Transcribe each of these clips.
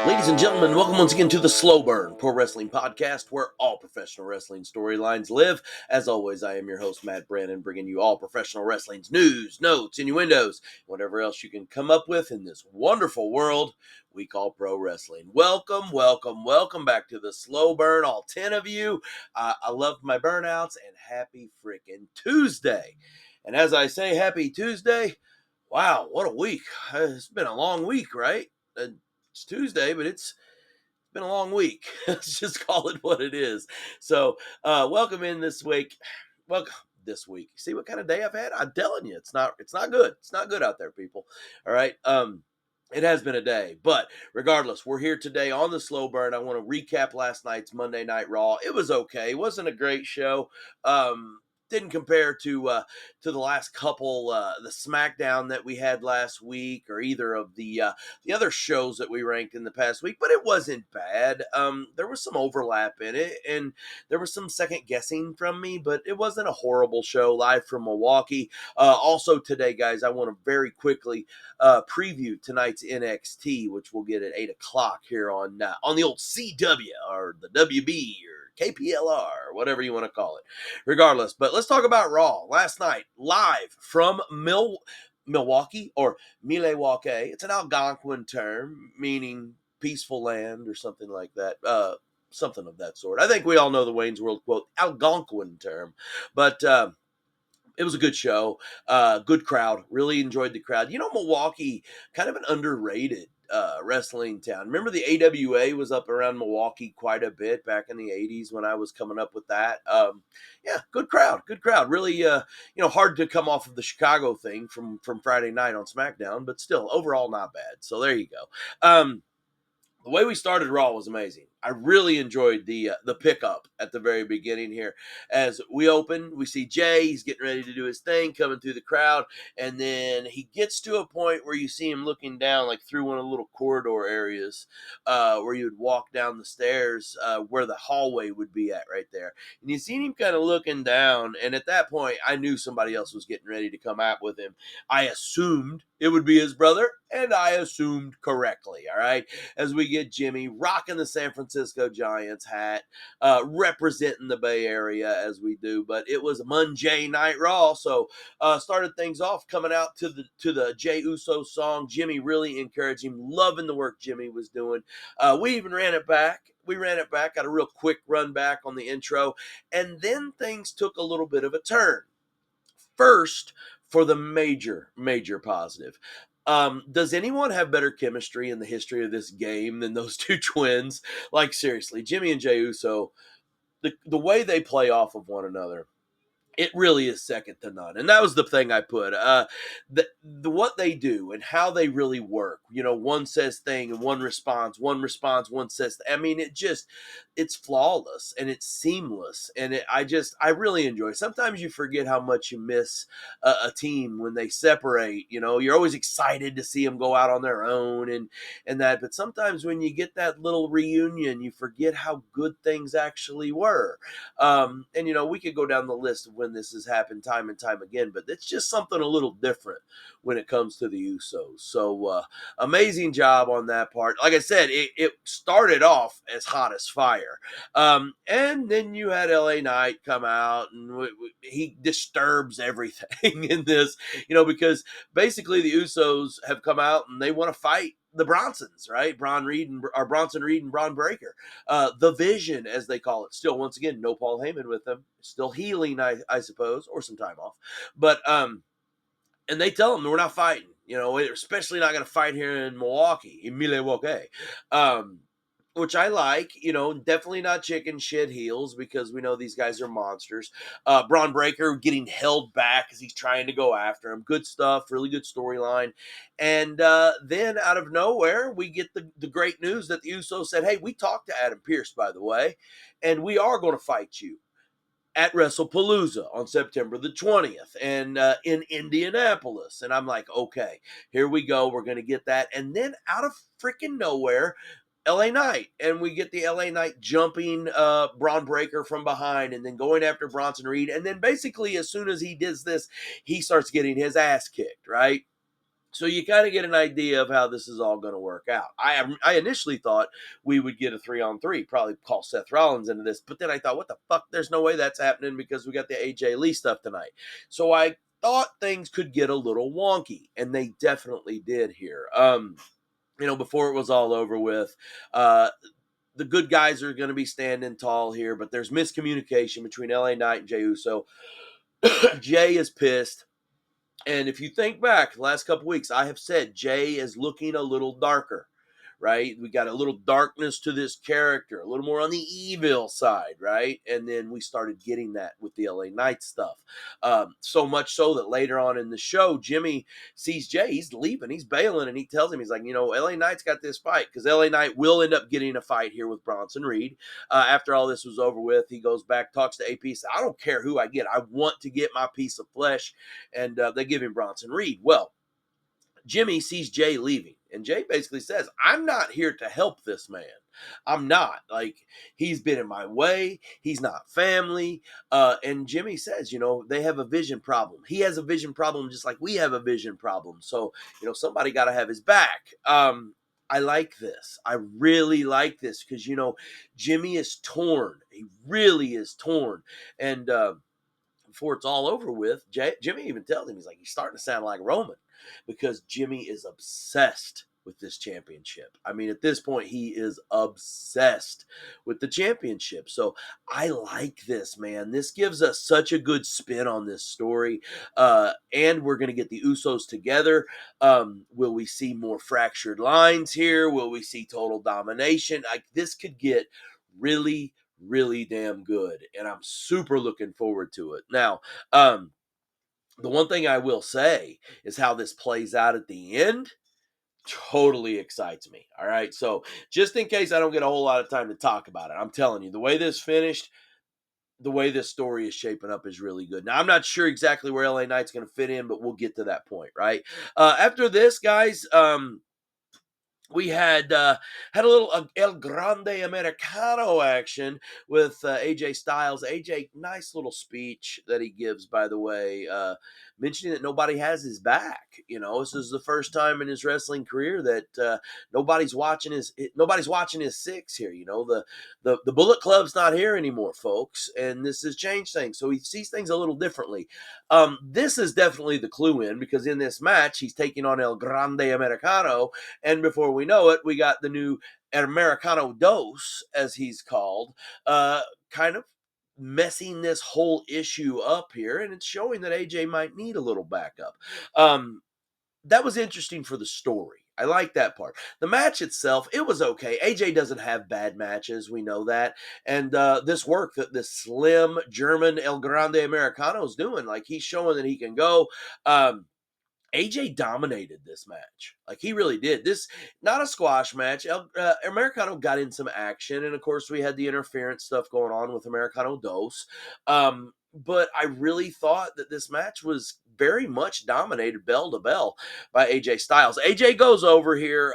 Ladies and gentlemen, welcome once again to the Slow Burn Pro Wrestling Podcast, where all professional wrestling storylines live. As always, I am your host, Matt Brandon, bringing you all professional wrestling's news, notes, innuendos, whatever else you can come up with in this wonderful world we call pro wrestling. Welcome back to the Slow Burn, all 10 of you. I love my burnouts, and happy freaking Tuesday. And as I say, happy Tuesday. Wow, what a week. It's been a long week, right? It's Tuesday, but it's been a long week. Let's just call it what it is. So, welcome in this week. Welcome this week. See what kind of day I've had? I'm telling you, it's not good. It's not good out there, people. All right. It has been a day, but regardless, we're here today on the Slow Burn. I want to recap last night's Monday Night Raw. It was okay. It wasn't a great show. Didn't compare to the last couple, the SmackDown that we had last week, or either of the other shows that we ranked in the past week, but it wasn't bad. There was some overlap in it, and there was some second guessing from me, but it wasn't a horrible show live from Milwaukee. Also today, guys, I want to very quickly preview tonight's NXT, which we'll get at 8 o'clock here on the old CW or the WB or KPLR, or whatever you want to call it. Regardless, but let's talk about Raw. Last night, live from Milwaukee or Milwaukee. It's an Algonquin term meaning peaceful land or something like that. Something of that sort. I think we all know the Wayne's World quote, Algonquin term. But it was a good show, good crowd. Really enjoyed the crowd. You know, Milwaukee, kind of an underrated wrestling town. Remember the AWA was up around Milwaukee quite a bit back in the 80s when I was coming up with that. Yeah, good crowd. Really, hard to come off of the Chicago thing from Friday night on SmackDown, but still, overall, not bad. So there you go. The way we started Raw was amazing. I really enjoyed the pickup at the very beginning here. As we open, we see Jay. He's getting ready to do his thing, coming through the crowd, and then he gets to a point where you see him looking down, like through one of the little corridor areas where you would walk down the stairs, where the hallway would be at right there. And you see him kind of looking down, and at that point, I knew somebody else was getting ready to come out with him. I assumed it would be his brother, and I assumed correctly, all right? As we get Jimmy rocking the San Francisco Giants hat, representing the Bay Area as we do, but it was Monday Night Raw, so started things off coming out to the Jey Uso song. Jimmy really encouraged him, loving the work Jimmy was doing. We even ran it back. Got a real quick run back on the intro, and then things took a little bit of a turn. First, for the major positive. Does anyone have better chemistry in the history of this game than those two twins? Like, seriously, Jimmy and Jey Uso, the way they play off of one another, it really is second to none. And that was the thing I put. What they do and how they really work. You know, one says thing and one responds, one says. I mean, it's flawless and it's seamless. And I really enjoy it. Sometimes you forget how much you miss a team when they separate. You know, you're always excited to see them go out on their own and that. But sometimes when you get that little reunion, you forget how good things actually were. And, you know, we could go down the list of when this has happened time and time again, but it's just something a little different when it comes to the Usos. So amazing job on that part. Like I said, it started off as hot as fire. And then you had LA Knight come out and he disturbs everything in this, you know, because basically the Usos have come out and they want to fight the Bronsons, right? Bronson Reed and Braun Breaker. The Vision, as they call it. Still, once again, no Paul Heyman with them. Still healing, I suppose, or some time off. But, and they tell them we're not fighting. You know, we're especially not going to fight here in Milwaukee. Which I like, you know, definitely not chicken shit heels because we know these guys are monsters. Braun Breaker getting held back as he's trying to go after him. Good stuff, really good storyline. And then out of nowhere, we get the great news that the Usos said, hey, we talked to Adam Pearce, by the way, and we are going to fight you at WrestlePalooza on September the 20th and in Indianapolis. And I'm like, okay, here we go. We're going to get that. And then out of freaking nowhere, LA Knight, and we get the LA Knight jumping Braun Breaker from behind and then going after Bronson Reed. And then basically as soon as he does this, he starts getting his ass kicked, right? So you kind of get an idea of how this is all going to work out. I initially thought we would get a 3-on-3, probably call Seth Rollins into this, but then I thought, what the fuck? There's no way that's happening because we got the AJ Lee stuff tonight. So I thought things could get a little wonky, and they definitely did here. Before it was all over with, the good guys are going to be standing tall here, but there's miscommunication between LA Knight and Jey Uso. Jay is pissed. And if you think back the last couple weeks, I have said Jay is looking a little darker, right? We got a little darkness to this character, a little more on the evil side, right? And then we started getting that with the LA Knight stuff. So much so that later on in the show, Jimmy sees Jay, he's leaving, he's bailing, and he tells him, he's like, LA Knight's got this fight, because LA Knight will end up getting a fight here with Bronson Reed. After all this was over with, he goes back, talks to AP, says, I don't care who I get, I want to get my piece of flesh. And they give him Bronson Reed. Well, Jimmy sees Jay leaving, and Jay basically says, I'm not here to help this man. I'm not. Like, he's been in my way. He's not family. And Jimmy says, they have a vision problem. He has a vision problem just like we have a vision problem. So, somebody got to have his back. I like this. I really like this because, Jimmy is torn. He really is torn. And before it's all over with, Jimmy even tells him, he's like, he's starting to sound like Roman, because Jimmy is obsessed with this championship. I mean, at this point, he is obsessed with the championship. So I like this, man. This gives us such a good spin on this story. And we're going to get the Usos together. Will we see more fractured lines here? Will we see total domination? This could get really, really damn good, and I'm super looking forward to it. Now, the one thing I will say is how this plays out at the end totally excites me. All right, so just in case I don't get a whole lot of time to talk about it, I'm telling you, the way this finished, the way this story is shaping up is really good. Now, I'm not sure exactly where LA Knight's going to fit in, but we'll get to that point, right? After this, guys, we had a little El Grande Americano action with AJ Styles. AJ, nice little speech that he gives, by the way, mentioning that nobody has his back. This is the first time in his wrestling career that nobody's watching his six here. The Bullet Club's not here anymore, folks, and this has changed things. So he sees things a little differently. This is definitely the clue in, because in this match he's taking on El Grande Americano. And before we know it, we got the new Americano Dos, as he's called, kind of messing this whole issue up here. And it's showing that AJ might need a little backup. That was interesting for the story. I like that part. The match itself, it was okay. AJ doesn't have bad matches. We know that. And this work that this slim German El Grande Americano is doing, like, he's showing that he can go. AJ dominated this match. Like, he really did. This, not a squash match. Americano got in some action. And, of course, we had the interference stuff going on with Americano Dos. But I really thought that this match was very much dominated bell to bell by AJ Styles. AJ goes over here.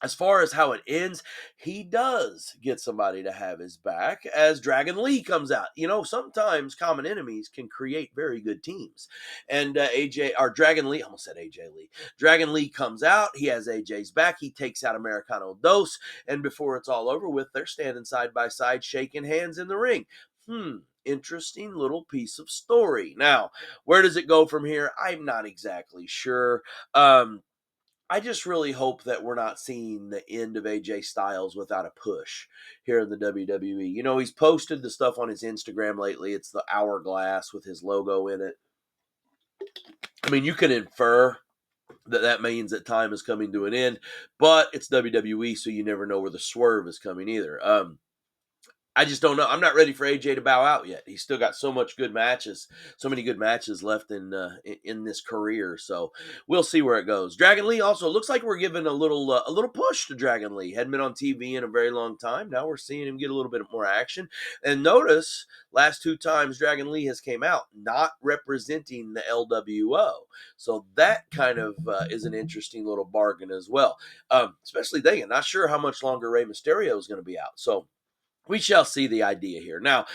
As far as how it ends, he does get somebody to have his back as Dragon Lee comes out. Sometimes common enemies can create very good teams. And Dragon Lee, I almost said AJ Lee. Dragon Lee comes out. He has AJ's back. He takes out Americano Dos. And before it's all over with, they're standing side by side, shaking hands in the ring. Interesting little piece of story. Now, where does it go from here? I'm not exactly sure. I just really hope that we're not seeing the end of AJ Styles without a push here in the WWE. He's posted the stuff on his Instagram lately. It's the hourglass with his logo in it. I mean, you can infer that means that time is coming to an end, but it's WWE, so you never know where the swerve is coming either. I just don't know. I'm not ready for AJ to bow out yet. He's still got so many good matches left in this career. So we'll see where it goes. Dragon Lee also looks like we're giving a little push to Dragon Lee. Hadn't been on TV in a very long time. Now we're seeing him get a little bit more action. And notice, last two times Dragon Lee has came out not representing the LWO. So that kind of is an interesting little bargain as well. Especially thinking, not sure how much longer Rey Mysterio is going to be out. So we shall see the idea here. Now,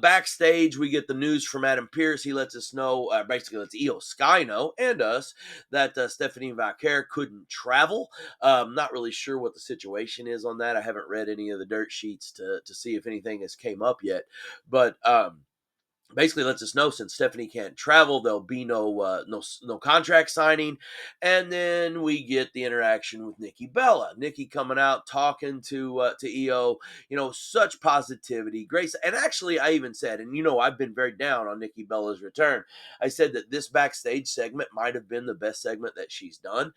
backstage, we get the news from Adam Pearce. He lets us know, basically lets Io Sky know, and us, that Stephanie Valkyrie couldn't travel. Not really sure what the situation is on that. I haven't read any of the dirt sheets to see if anything has came up yet. But basically lets us know since Stephanie can't travel, there'll be no contract signing, and then we get the interaction with Nikki Bella. Nikki coming out talking to Io, such positivity, grace, and actually I even said, and I've been very down on Nikki Bella's return. I said that this backstage segment might have been the best segment that she's done.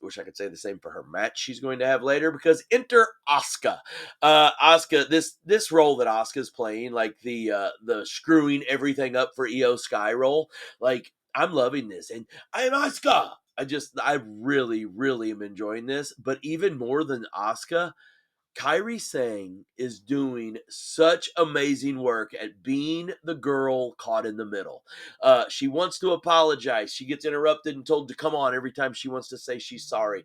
Wish I could say the same for her match she's going to have later, because enter Asuka. Asuka, this role that Asuka's playing, like the screwing everything up for Io Sky role, like I'm loving this, and I'm Asuka. I really, really am enjoying this. But even more than Asuka, Kairi Sane is doing such amazing work at being the girl caught in the middle. She wants to apologize. She gets interrupted and told to come on every time she wants to say she's sorry.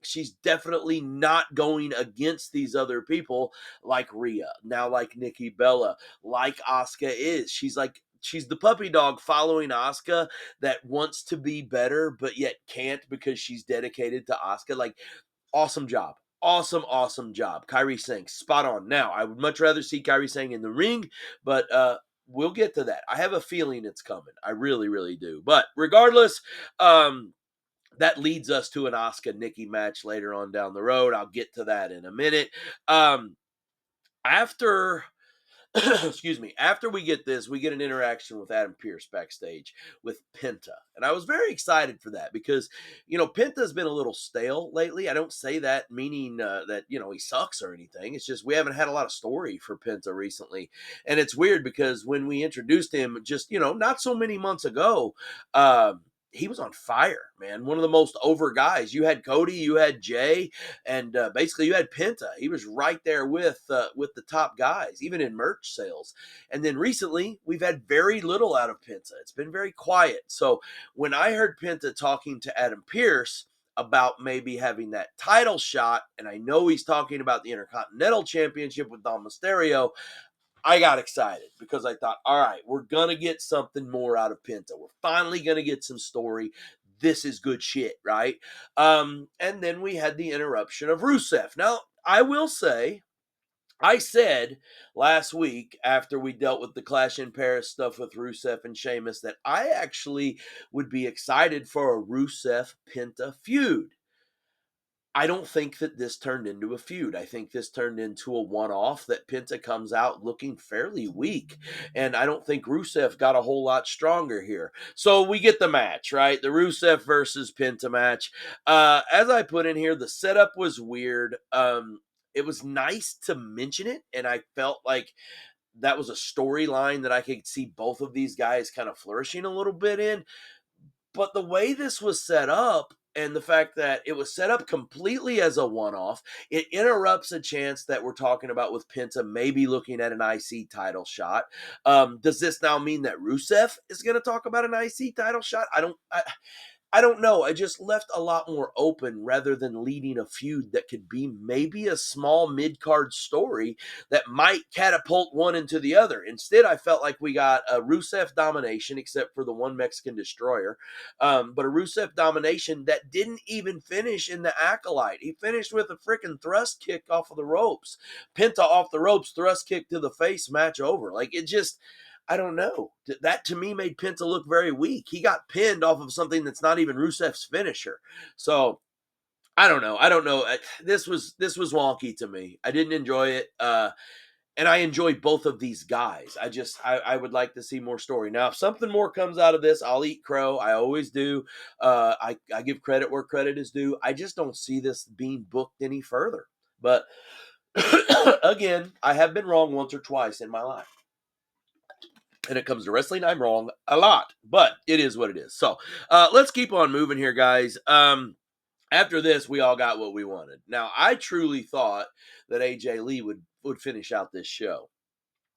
She's definitely not going against these other people like Rhea, now like Nikki Bella, like Asuka is. She's the puppy dog following Asuka that wants to be better, but yet can't because she's dedicated to Asuka. Like, awesome job. Awesome, awesome job. Kairi Sane, spot on. Now, I would much rather see Kairi Sane in the ring, but we'll get to that. I have a feeling it's coming. I really, really do. But regardless, that leads us to an Asuka Nikki match later on down the road. I'll get to that in a minute. After excuse me, after we get this, we get an interaction with Adam Pearce backstage with Penta. And I was very excited for that because, Penta's been a little stale lately. I don't say that meaning that, he sucks or anything. It's just we haven't had a lot of story for Penta recently. And it's weird because when we introduced him just, not so many months ago, he was on fire, man. One of the most over guys. You had Cody, you had Jay, and basically you had Penta. He was right there with the top guys, even in merch sales. And then recently, we've had very little out of Penta. It's been very quiet. So when I heard Penta talking to Adam Pearce about maybe having that title shot, and I know he's talking about the Intercontinental Championship with Dom Mysterio, I got excited because I thought, all right, we're going to get something more out of Penta. We're finally going to get some story. This is good shit, right? And then we had the interruption of Rusev. Now, I will say, I said last week after we dealt with the Clash in Paris stuff with Rusev and Sheamus that I actually would be excited for a Rusev Penta feud. I don't think that this turned into a feud. I think this turned into a one-off that Penta comes out looking fairly weak. And I don't think Rusev got a whole lot stronger here. So we get the match, right? The Rusev versus Penta match. As I put in here, the setup was weird. It was nice to mention it, and I felt like that was a storyline that I could see both of these guys kind of flourishing a little bit in. But the way this was set up and the fact that it was set up completely as a one-off, it interrupts a chance that we're talking about with Penta maybe looking at an IC title shot. Does this now mean that Rusev is going to talk about an IC title shot? I don't know. I just left a lot more open rather than leading a feud that could be maybe a small mid-card story that might catapult one into the other. Instead, I felt like we got a Rusev domination, except for the one Mexican destroyer, but a Rusev domination that didn't even finish in the Acolyte. He finished with a freaking thrust kick off of the ropes. Penta off the ropes, thrust kick to the face, match over. Like, it just... I don't know. That to me made Penta look very weak. He got pinned off of something that's not even Rusev's finisher. So I don't know. This was wonky to me. I didn't enjoy it. And I enjoy both of these guys. I would like to see more story. Now, if something more comes out of this, I'll eat crow. I always do. I give credit where credit is due. I just don't see this being booked any further. But again, I have been wrong once or twice in my life. And it comes to wrestling, I'm wrong a lot, but it is what it is. So let's keep on moving here, guys. After this, we all got what we wanted. Now, I truly thought that AJ Lee would finish out this show.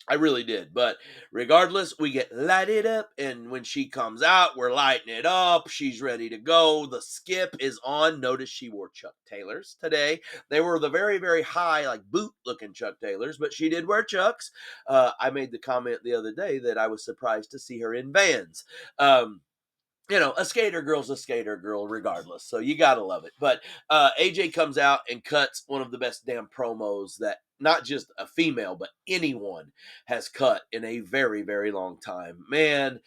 I really did. But regardless, we get lighted up. And when she comes out, we're lighting it up. She's ready to go. The skip is on. Notice she wore Chuck Taylors today. They were the very, very high, like boot looking Chuck Taylors, but she did wear Chucks. I made the comment the other day that I was surprised to see her in Vans. A skater girl's a skater girl regardless. So you gotta love it. But AJ comes out and cuts one of the best damn promos that not just a female, but anyone has cut in a very, very long time. Man,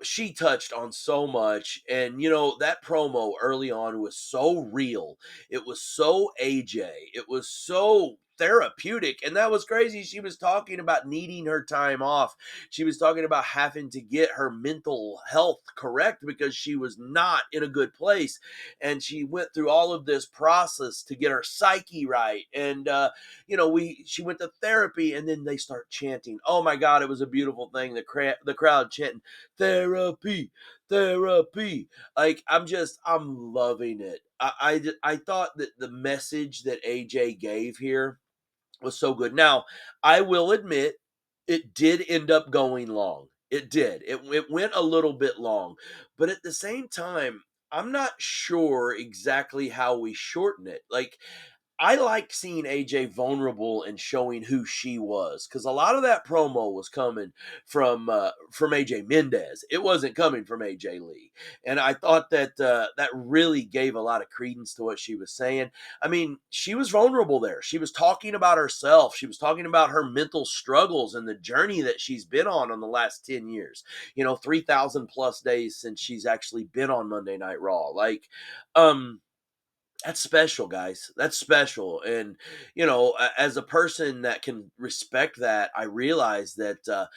she touched on so much. And that promo early on was so real. It was so AJ. It was so therapeutic, and that was crazy. She was talking about needing her time off. She was talking about having to get her mental health correct because she was not in a good place, and she went through all of this process to get her psyche right. And she went to therapy, and then they start chanting. Oh my god, it was a beautiful thing. The crowd chanting therapy, therapy. Like, I'm loving it. I thought that the message that AJ gave here was so good. Now, I will admit, it did end up going long. It did. It went a little bit long, but at the same time, I'm not sure exactly how we shorten it. Like, I liked seeing AJ vulnerable and showing who she was, because a lot of that promo was coming from AJ Mendez. It wasn't coming from AJ Lee, and I thought that that really gave a lot of credence to what she was saying. I mean, she was vulnerable there. She was talking about herself. She was talking about her mental struggles and the journey that she's been on the last 10 years. 3,000 plus days since she's actually been on Monday Night Raw. Like, that's special, guys. That's special. And, as a person that can respect that, I realize that,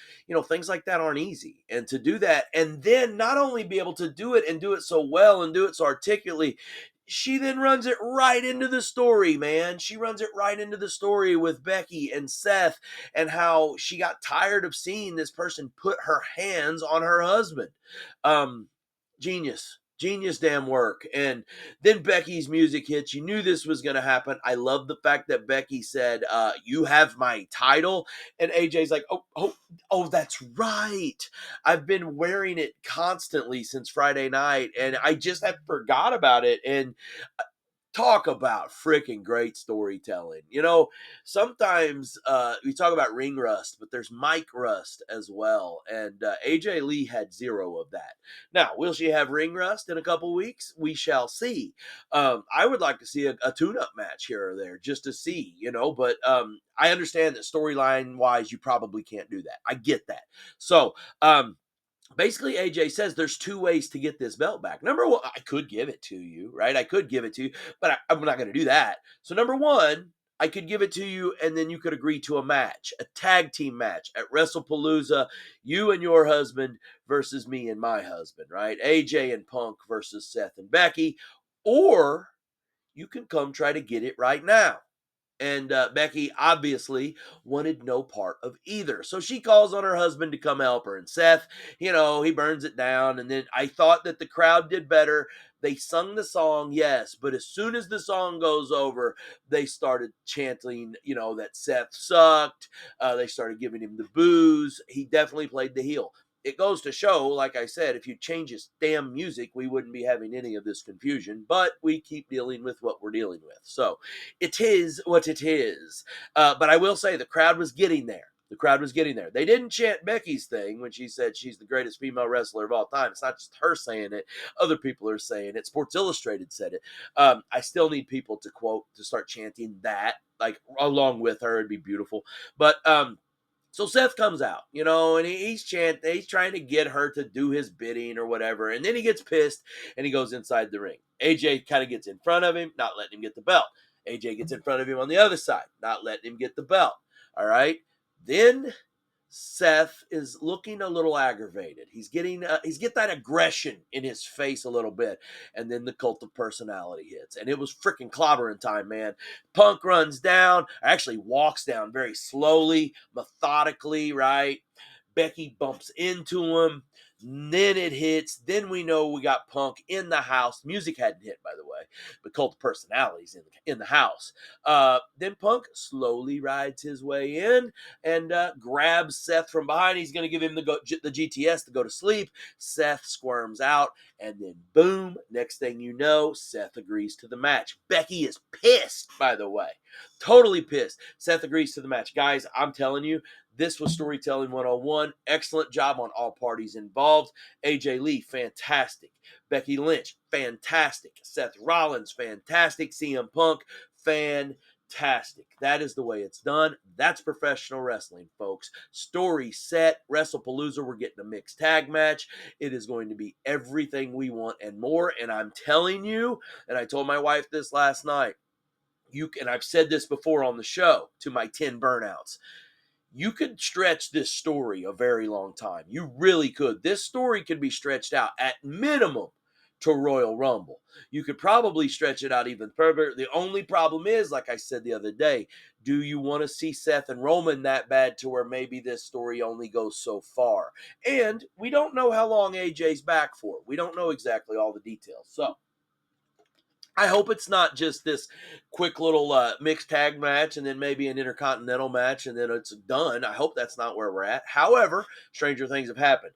things like that aren't easy. And to do that, and then not only be able to do it and do it so well and do it so articulately, she then runs it right into the story, man. She runs it right into the story with Becky and Seth, and how she got tired of seeing this person put her hands on her husband. Um, genius damn work. And then Becky's music hits. You knew this was going to happen. I love the fact that Becky said, you have my title. And AJ's like, oh, that's right. I've been wearing it constantly since Friday night, and I just have forgot about it. And talk about freaking great storytelling. Sometimes we talk about ring rust, but there's mic rust as well. And AJ Lee had zero of that. Now, will she have ring rust in a couple weeks? We shall see. I would like to see a tune-up match here or there just to see, but I understand that storyline wise, you probably can't do that. I get that. So, basically, AJ says there's two ways to get this belt back. Number one, I could give it to you, right? I could give it to you, but I'm not going to do that. So number one, I could give it to you, and then you could agree to a match, a tag team match at WrestlePalooza, you and your husband versus me and my husband, right? AJ and Punk versus Seth and Becky. Or you can come try to get it right now. And Becky obviously wanted no part of either. So she calls on her husband to come help her. And Seth, he burns it down. And then I thought that the crowd did better. They sung the song, yes. But as soon as the song goes over, they started chanting, that Seth sucked. They started giving him the booze. He definitely played the heel. It goes to show, like I said, if you change his damn music, we wouldn't be having any of this confusion. But we keep dealing with what we're dealing with. So it is what it is. But I will say the crowd was getting there. The crowd was getting there. They didn't chant Becky's thing when she said she's the greatest female wrestler of all time. It's not just her saying it. Other people are saying it. Sports Illustrated said it. I still need people to start chanting that, like, along with her. It'd be beautiful. But so Seth comes out, and he's chanting, he's trying to get her to do his bidding or whatever. And then he gets pissed and he goes inside the ring. AJ kind of gets in front of him, not letting him get the belt. AJ gets in front of him on the other side, not letting him get the belt. All right. Then Seth is looking a little aggravated. He's getting that aggression in his face a little bit, and then the cult of personality hits, and it was freaking clobbering time, man. Punk runs down, actually walks down very slowly, methodically, right? Becky bumps into him. Then it hits. Then we know we got Punk in the house. Music hadn't hit, by the way, but Cult of Personalities in the house. Then Punk slowly rides his way in and grabs Seth from behind. He's going to give him the GTS to go to sleep. Seth squirms out, and then boom, next thing you know, Seth agrees to the match. Becky is pissed, by the way. Totally pissed. Seth agrees to the match. Guys, I'm telling you, this was Storytelling 101. Excellent job on all parties involved. AJ Lee, fantastic. Becky Lynch, fantastic. Seth Rollins, fantastic. CM Punk, fantastic. That is the way it's done. That's professional wrestling, folks. Story set. WrestlePalooza, we're getting a mixed tag match. It is going to be everything we want and more. And I'm telling you, and I told my wife this last night, and I've said this before on the show to my 10 burnouts, you could stretch this story a very long time. You really could. This story could be stretched out at minimum to Royal Rumble. You could probably stretch it out even further. The only problem is, like I said the other day, do you want to see Seth and Roman that bad to where maybe this story only goes so far? And we don't know how long AJ's back for. We don't know exactly all the details. So I hope it's not just this quick little mixed tag match and then maybe an intercontinental match and then it's done. I hope that's not where we're at. However, stranger things have happened.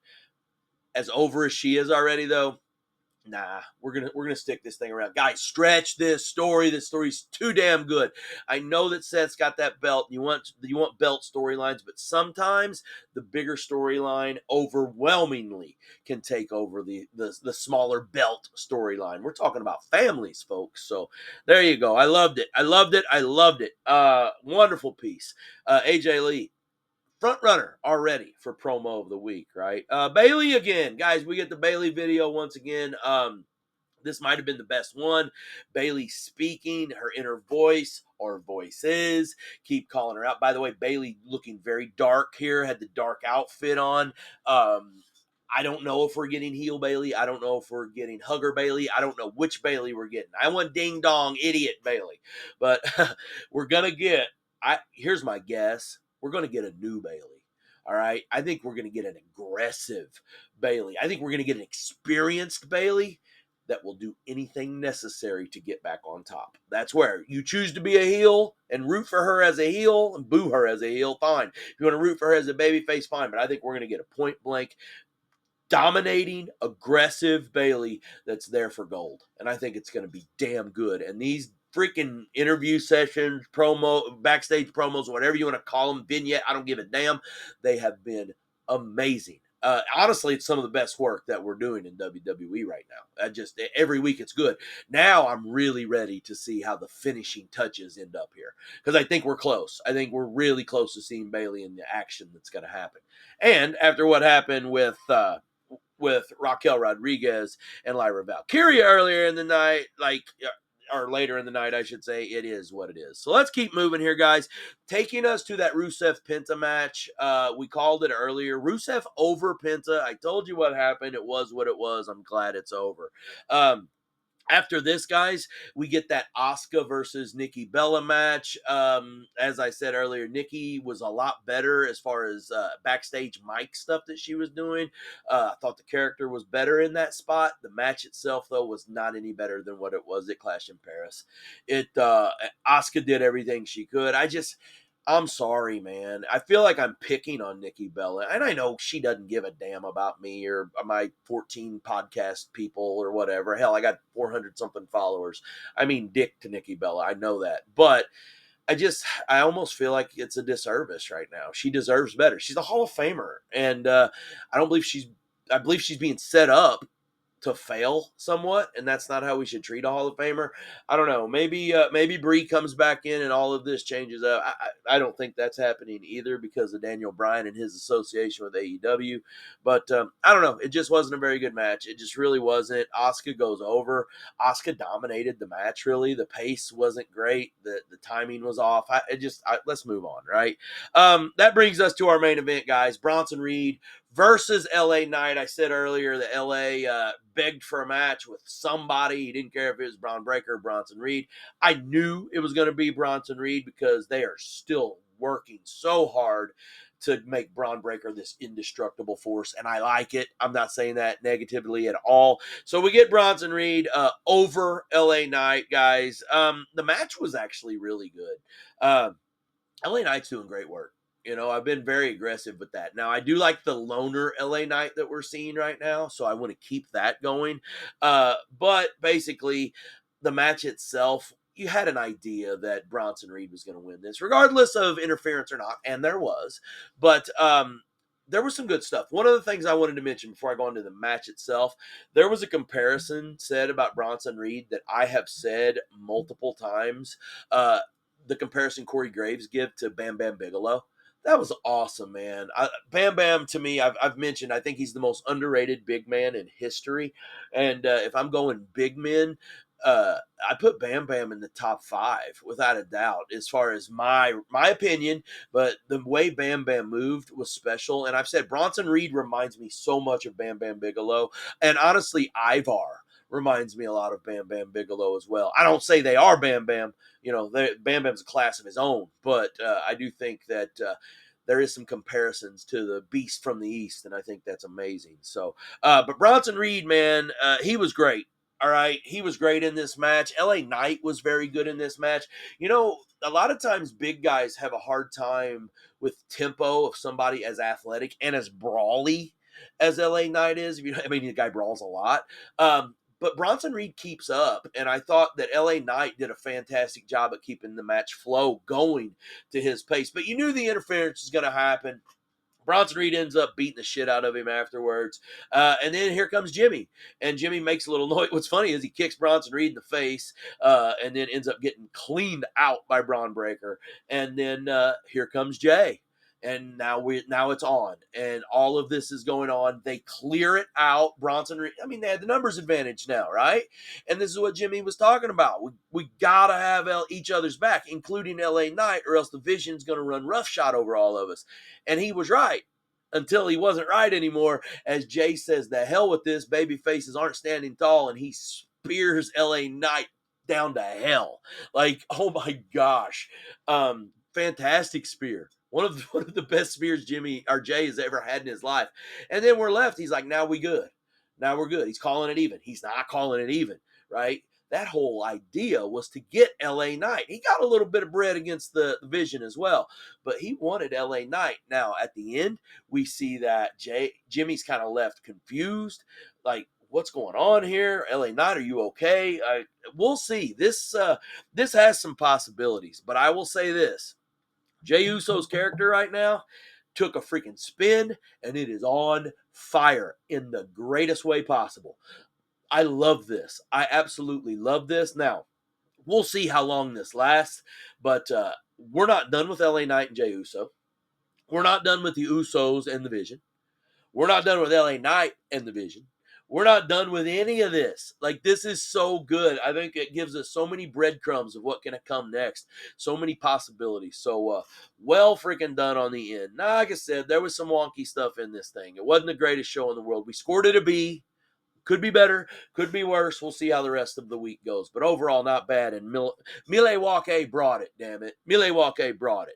As over as she is already, though, nah, we're gonna stick this thing around. Guys, stretch this story. This story's too damn good. I know that Seth's got that belt. You want belt storylines, but sometimes the bigger storyline overwhelmingly can take over the smaller belt storyline. We're talking about families, folks. So there you go. I loved it. I loved it. I loved it. Wonderful piece. AJ Lee, front runner already for promo of the week, right? Bailey again, guys. We get the Bailey video once again. This might have been the best one. Bailey speaking, her inner voice or voices keep calling her out. By the way, Bailey looking very dark here, had the dark outfit on. I don't know if we're getting heel Bailey. I don't know if we're getting hugger Bailey. I don't know which Bailey we're getting. I want ding dong idiot Bailey, but we're gonna get. Here's my guess. We're gonna get a new Bailey. All right. I think we're gonna get an aggressive Bailey. I think we're gonna get an experienced Bailey that will do anything necessary to get back on top. That's where you choose to be a heel and root for her as a heel and boo her as a heel, fine. If you want to root for her as a babyface, fine. But I think we're going to get a point blank, dominating, aggressive Bailey that's there for gold. And I think it's going to be damn good. And these freaking interview sessions, backstage promos, whatever you want to call them, vignette, I don't give a damn. They have been amazing. Honestly, it's some of the best work that we're doing in WWE right now. Every week it's good. Now I'm really ready to see how the finishing touches end up here because I think we're close. I think we're really close to seeing Bailey in the action that's going to happen. And after what happened with Raquel Rodriguez and Lyra Valkyria earlier in the night, or later in the night, I should say, it is what it is. So let's keep moving here, guys. Taking us to that Rusev Penta match. We called it earlier. Rusev over Penta. I told you what happened. It was what it was. I'm glad it's over. After this, guys, we get that Asuka versus Nikki Bella match. As I said earlier, Nikki was a lot better as far as backstage mic stuff that she was doing. I thought the character was better in that spot. The match itself, though, was not any better than what it was at Clash in Paris. Asuka did everything she could. I'm sorry, man. I feel like I'm picking on Nikki Bella, and I know she doesn't give a damn about me or my 14 podcast people or whatever. Hell, I got 400 something followers. I mean, dick to Nikki Bella. I know that, but I almost feel like it's a disservice right now. She deserves better. She's a Hall of Famer, and I believe she's being set up to fail somewhat, and that's not how we should treat a Hall of Famer. I don't know. Maybe Bree comes back in and all of this changes up. I don't think that's happening either because of Daniel Bryan and his association with AEW. But I don't know. It just wasn't a very good match. It just really wasn't. Asuka goes over. Asuka dominated the match. Really, the pace wasn't great. The timing was off. Let's move on. Right. That brings us to our main event, guys. Bronson Reed versus LA Knight. I said earlier that LA begged for a match with somebody. He didn't care if it was Braun Breaker or Bronson Reed. I knew it was going to be Bronson Reed because they are still working so hard to make Braun Breaker this indestructible force, and I like it. I'm not saying that negatively at all. So we get Bronson Reed over LA Knight, guys. The match was actually really good. LA Knight's doing great work. I've been very aggressive with that. Now, I do like the loner LA Knight that we're seeing right now, so I want to keep that going. But basically, the match itself, you had an idea that Bronson Reed was going to win this, regardless of interference or not, and there was. But there was some good stuff. One of the things I wanted to mention before I go into the match itself, there was a comparison said about Bronson Reed that I have said multiple times. The comparison Corey Graves give to Bam Bam Bigelow. That was awesome, man. Bam Bam, to me, I've mentioned, I think he's the most underrated big man in history. And if I'm going big men, I put Bam Bam in the top 5 without a doubt, as far as my opinion. But the way Bam Bam moved was special. And I've said Bronson Reed reminds me so much of Bam Bam Bigelow. And honestly, Ivar reminds me a lot of Bam Bam Bigelow as well. I don't say they are Bam Bam. Bam Bam's a class of his own, but I do think that there is some comparisons to the Beast from the East, and I think that's amazing. So, but Bronson Reed, man, he was great. All right, he was great in this match. LA Knight was very good in this match. A lot of times big guys have a hard time with tempo of somebody as athletic and as brawly as LA Knight is. The guy brawls a lot. But Bronson Reed keeps up, and I thought that LA Knight did a fantastic job at keeping the match flow going to his pace. But you knew the interference was going to happen. Bronson Reed ends up beating the shit out of him afterwards. And then here comes Jimmy. And Jimmy makes a little noise. What's funny is he kicks Bronson Reed in the face and then ends up getting cleaned out by Braun Breaker. And then here comes Jay. And now it's on. And all of this is going on. They clear it out. Bronson Reed, they had the numbers advantage now, right? And this is what Jimmy was talking about. We got to have each other's back, including LA Knight, or else the Vision's going to run roughshod over all of us. And he was right until he wasn't right anymore. As Jay says, the hell with this, baby faces aren't standing tall, and he spears LA Knight down to hell. Like, oh my gosh. Fantastic spear. One of the best spears Jay has ever had in his life. And then we're left. He's like, now we good. Now we're good. He's calling it even. He's not calling it even, right? That whole idea was to get LA Knight. He got a little bit of bread against the Vision as well, but he wanted LA Knight. Now, at the end, we see that Jimmy's kind of left confused. Like, what's going on here? LA Knight, are you okay? We'll see. This has some possibilities, but I will say this. Jey Uso's character right now took a freaking spin, and it is on fire in the greatest way possible. I love this. I absolutely love this. Now, we'll see how long this lasts, but we're not done with LA Knight and Jey Uso. We're not done with the Usos and the Vision. We're not done with LA Knight and the Vision. We're not done with any of this. Like, this is so good. I think it gives us so many breadcrumbs of what can come next. So many possibilities. So, well freaking done on the end. Now, like I said, there was some wonky stuff in this thing. It wasn't the greatest show in the world. We scored it a B. Could be better, could be worse. We'll see how the rest of the week goes. But overall, not bad. And Milwaukee brought it, damn it. Milwaukee brought it.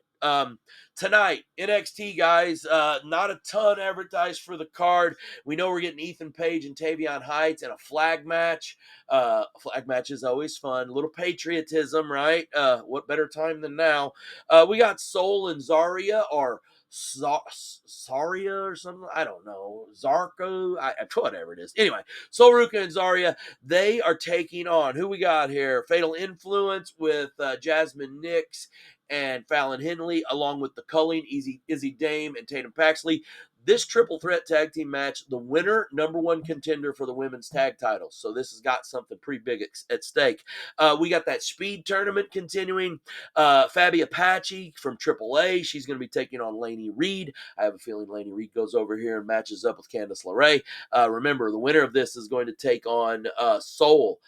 Tonight, NXT, guys, not a ton advertised for the card. We know we're getting Ethan Page and Tavion Heights in a flag match. Flag match is always fun. A little patriotism, right? What better time than now? We got Soul and Zarya, or Saria or something. I don't know. Zarko. Whatever it is. Anyway, Sol Ruka and Zarya, they are taking on, who we got here? Fatal Influence with Jasmine Nix and Fallon Henley, along with the Culling, Izzy Dame, and Tatum Paxley. This triple threat tag team match, the winner, number one contender for the women's tag titles. So this has got something pretty big at stake. We got that speed tournament continuing. Fabi Apache from AAA, she's going to be taking on Lainey Reed. I have a feeling Lainey Reed goes over here and matches up with Candice LeRae. Remember, the winner of this is going to take on Soul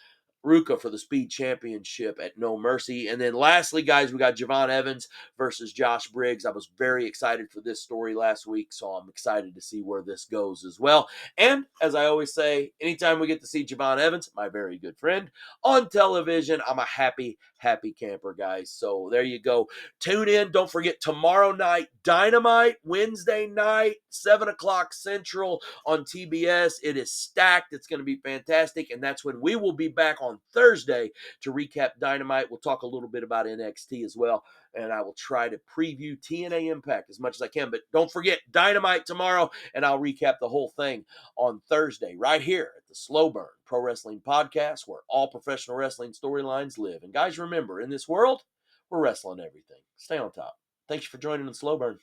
Ruka for the Speed Championship at No Mercy. And then lastly, guys, we got Javon Evans versus Josh Briggs. I was very excited for this story last week, so I'm excited to see where this goes as well. And as I always say, anytime we get to see Javon Evans, my very good friend, on television, I'm a happy, happy camper, guys. So there you go. Tune in. Don't forget tomorrow night, Dynamite, Wednesday night, 7 o'clock Central on TBS. It is stacked. It's going to be fantastic. And that's when we will be back on Thursday to recap Dynamite. We'll talk a little bit about NXT as well. And I will try to preview TNA Impact as much as I can. But don't forget, Dynamite tomorrow, and I'll recap the whole thing on Thursday right here at the Slow Burn Pro Wrestling Podcast, where all professional wrestling storylines live. And guys, remember, in this world, we're wrestling everything. Stay on top. Thanks for joining the Slow Burn.